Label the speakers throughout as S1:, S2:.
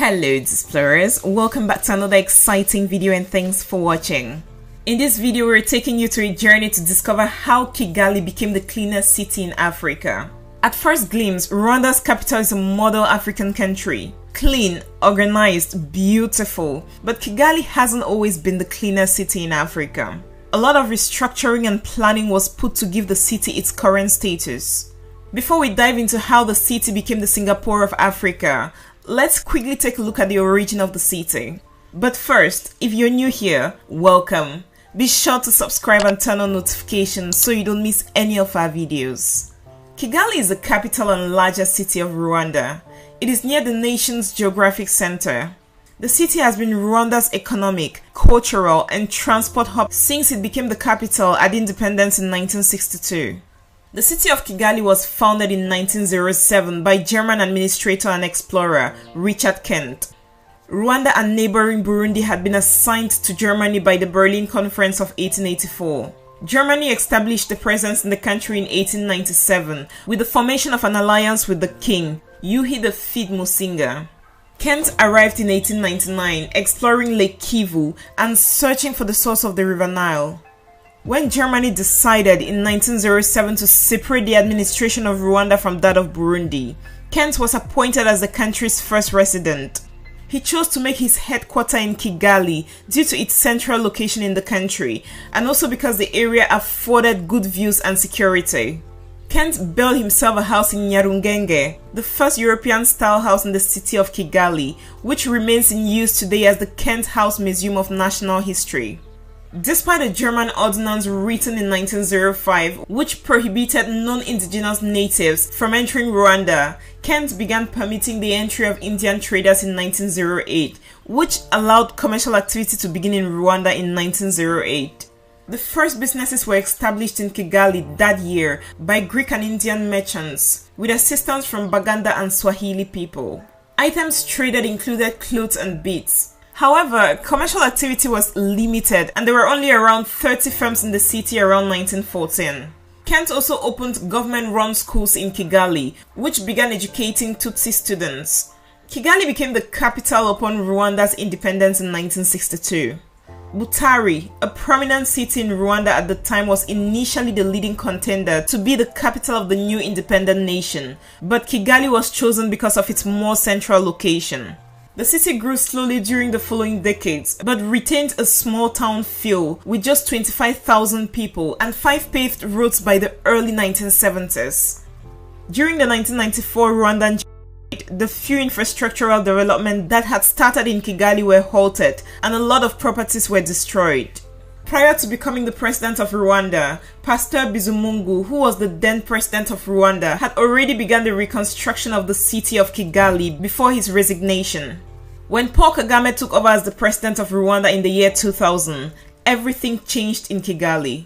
S1: Hello explorers, welcome back to another exciting video and thanks for watching. In this video we're taking you to a journey to discover how Kigali became the cleanest city in Africa. At first glimpse, Rwanda's capital is a model African country. Clean, organized, beautiful, but Kigali hasn't always been the cleanest city in Africa. A lot of restructuring and planning was put to give the city its current status. Before we dive into how the city became the Singapore of Africa, let's quickly take a look at the origin of the city. But first, if you're new here, welcome. Be sure to subscribe and turn on notifications so you don't miss any of our videos. Kigali is the capital and largest city of Rwanda. It is near the nation's geographic center. The city has been Rwanda's economic, cultural, and transport hub since it became the capital at independence in 1962. The city of Kigali was founded in 1907 by German administrator and explorer Richard Kent. Rwanda and neighboring Burundi had been assigned to Germany by the Berlin Conference of 1884. Germany established a presence in the country in 1897 with the formation of an alliance with the king, Yuhi V Musinga. Kent arrived in 1899, exploring Lake Kivu and searching for the source of the River Nile. When Germany decided in 1907 to separate the administration of Rwanda from that of Burundi, Kent was appointed as the country's first resident. He chose to make his headquarters in Kigali due to its central location in the country and also because the area afforded good views and security. Kent built himself a house in Nyarugenge, the first European-style house in the city of Kigali, which remains in use today as the Kent House Museum of National History. Despite a German ordinance written in 1905 which prohibited non-indigenous natives from entering Rwanda, Kent began permitting the entry of Indian traders in 1908, which allowed commercial activity to begin in Rwanda in 1908. The first businesses were established in Kigali that year by Greek and Indian merchants, with assistance from Baganda and Swahili people. Items traded included clothes and beads. However, commercial activity was limited and there were only around 30 firms in the city around 1914. Kent also opened government-run schools in Kigali, which began educating Tutsi students. Kigali became the capital upon Rwanda's independence in 1962. Butare, a prominent city in Rwanda at the time, was initially the leading contender to be the capital of the new independent nation, but Kigali was chosen because of its more central location. The city grew slowly during the following decades, but retained a small town feel with just 25,000 people and 5 paved roads by the early 1970s. During the 1994 Rwandan the few infrastructural development that had started in Kigali were halted and a lot of properties were destroyed. Prior to becoming the president of Rwanda, Pastor Bizimungu, who was the then president of Rwanda, had already begun the reconstruction of the city of Kigali before his resignation. When Paul Kagame took over as the president of Rwanda in the year 2000, everything changed in Kigali.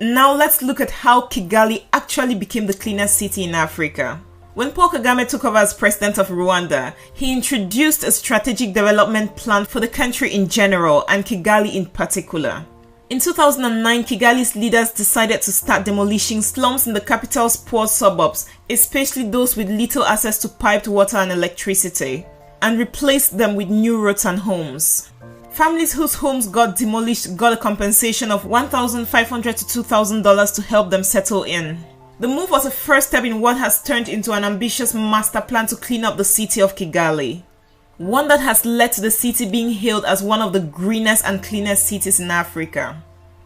S1: Now let's look at how Kigali actually became the cleanest city in Africa. When Paul Kagame took over as president of Rwanda, he introduced a strategic development plan for the country in general and Kigali in particular. In 2009, Kigali's leaders decided to start demolishing slums in the capital's poor suburbs, especially those with little access to piped water and electricity, and replaced them with new roads and homes. Families whose homes got demolished got a compensation of $1,500 to $2,000 to help them settle in. The move was a first step in what has turned into an ambitious master plan to clean up the city of Kigali. One that has led to the city being hailed as one of the greenest and cleanest cities in Africa.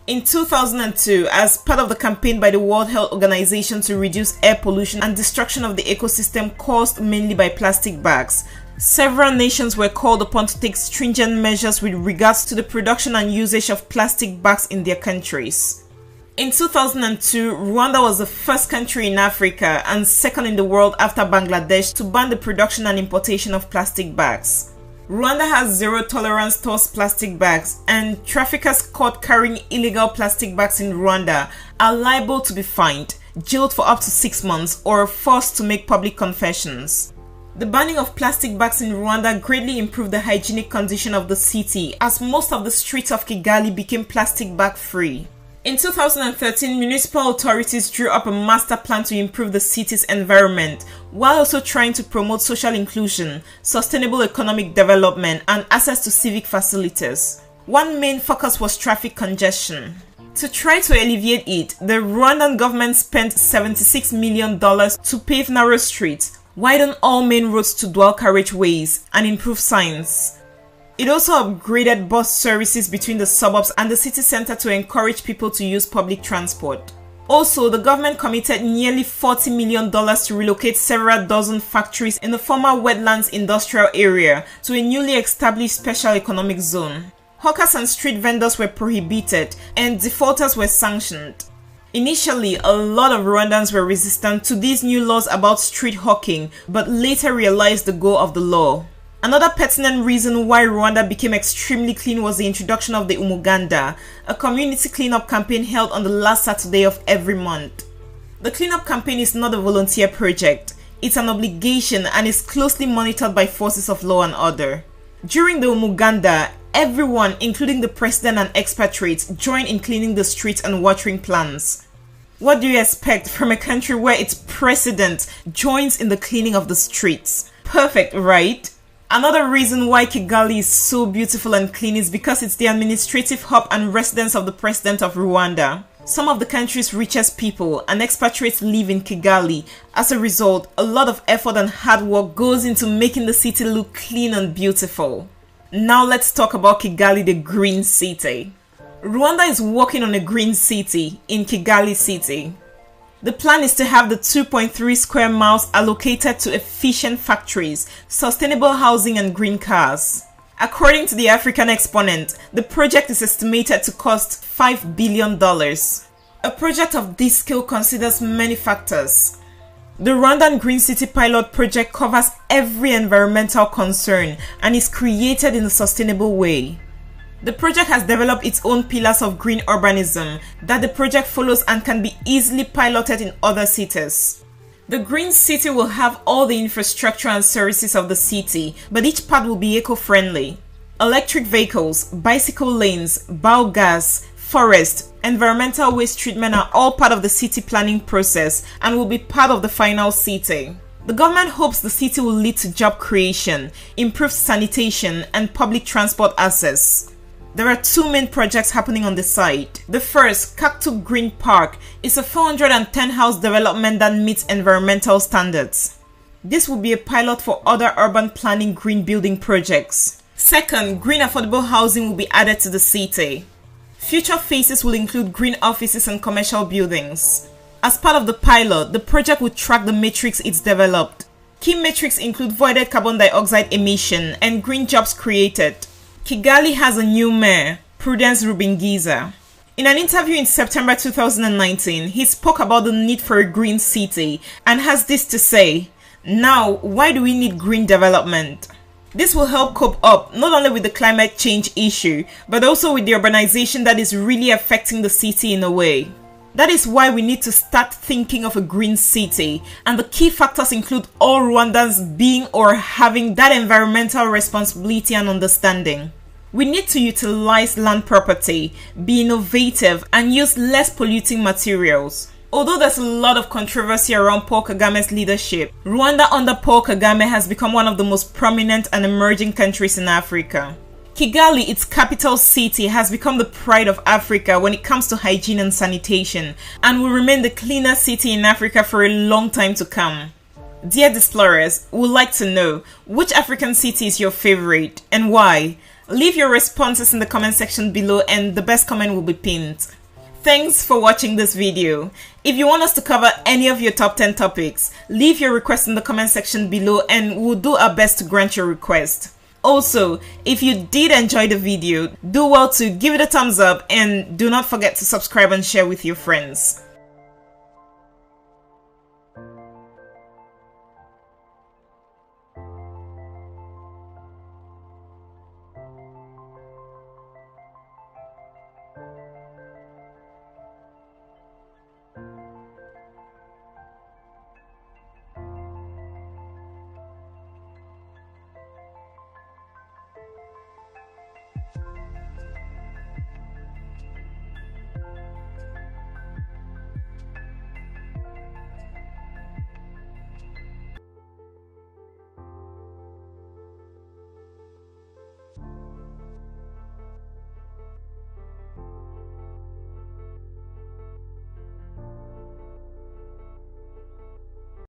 S1: In 2002, as part of the campaign by the World Health Organization to reduce air pollution and destruction of the ecosystem caused mainly by plastic bags, several nations were called upon to take stringent measures with regards to the production and usage of plastic bags in their countries. In 2002, Rwanda was the first country in Africa and second in the world after Bangladesh to ban the production and importation of plastic bags. Rwanda has zero tolerance towards plastic bags, and traffickers caught carrying illegal plastic bags in Rwanda are liable to be fined, jailed for up to 6 months, or forced to make public confessions. The banning of plastic bags in Rwanda greatly improved the hygienic condition of the city as most of the streets of Kigali became plastic bag free. In 2013, municipal authorities drew up a master plan to improve the city's environment, while also trying to promote social inclusion, sustainable economic development, and access to civic facilities. One main focus was traffic congestion. To try to alleviate it, the Rwandan government spent $76 million to pave narrow streets, widen all main roads to dual carriageways, and improve signs. It also upgraded bus services between the suburbs and the city center to encourage people to use public transport. Also, the government committed nearly $40 million to relocate several dozen factories in the former wetlands industrial area to a newly established special economic zone. Hawkers and street vendors were prohibited and defaulters were sanctioned. Initially, a lot of Rwandans were resistant to these new laws about street hawking, but later realized the goal of the law. Another pertinent reason why Rwanda became extremely clean was the introduction of the Umuganda, a community cleanup campaign held on the last Saturday of every month. The cleanup campaign is not a volunteer project, it's an obligation and is closely monitored by forces of law and order. During the Umuganda, everyone, including the president and expatriates, joined in cleaning the streets and watering plants. What do you expect from a country where its president joins in the cleaning of the streets? Perfect, right? Another reason why Kigali is so beautiful and clean is because it's the administrative hub and residence of the president of Rwanda. Some of the country's richest people and expatriates live in Kigali. As a result, a lot of effort and hard work goes into making the city look clean and beautiful. Now let's talk about Kigali, the green city. Rwanda is working on a green city in Kigali city. The plan is to have the 2.3 square miles allocated to efficient factories, sustainable housing and green cars. According to the African Exponent, the project is estimated to cost $5 billion. A project of this scale considers many factors. The Rwandan Green City Pilot Project covers every environmental concern and is created in a sustainable way. The project has developed its own pillars of green urbanism that the project follows and can be easily piloted in other cities. The green city will have all the infrastructure and services of the city, but each part will be eco-friendly. Electric vehicles, bicycle lanes, biogas, forest, environmental waste treatment are all part of the city planning process and will be part of the final city. The government hopes the city will lead to job creation, improved sanitation, and public transport access. There are two main projects happening on the site. The first, Kaktuk Green Park, is a 410-house development that meets environmental standards. This will be a pilot for other urban planning green building projects. Second, green affordable housing will be added to the city. Future phases will include green offices and commercial buildings. As part of the pilot, the project will track the metrics it's developed. Key metrics include voided carbon dioxide emission and green jobs created. Kigali has a new mayor, Prudence Rubingiza. In an interview in September 2019, he spoke about the need for a green city and has this to say: "Now, why do we need green development? This will help cope up not only with the climate change issue, but also with the urbanization that is really affecting the city in a way. That is why we need to start thinking of a green city, and the key factors include all Rwandans being or having that environmental responsibility and understanding. We need to utilize land property, be innovative, and use less polluting materials." Although there's a lot of controversy around Paul Kagame's leadership, Rwanda under Paul Kagame has become one of the most prominent and emerging countries in Africa. Kigali, its capital city, has become the pride of Africa when it comes to hygiene and sanitation, and will remain the cleanest city in Africa for a long time to come. Dear Displorers, we would like to know, which African city is your favorite and why? Leave your responses in the comment section below and the best comment will be pinned. Thanks for watching this video. If you want us to cover any of your top 10 topics, leave your request in the comment section below and we'll do our best to grant your request. Also, if you did enjoy the video, do well to give it a thumbs up and do not forget to subscribe and share with your friends.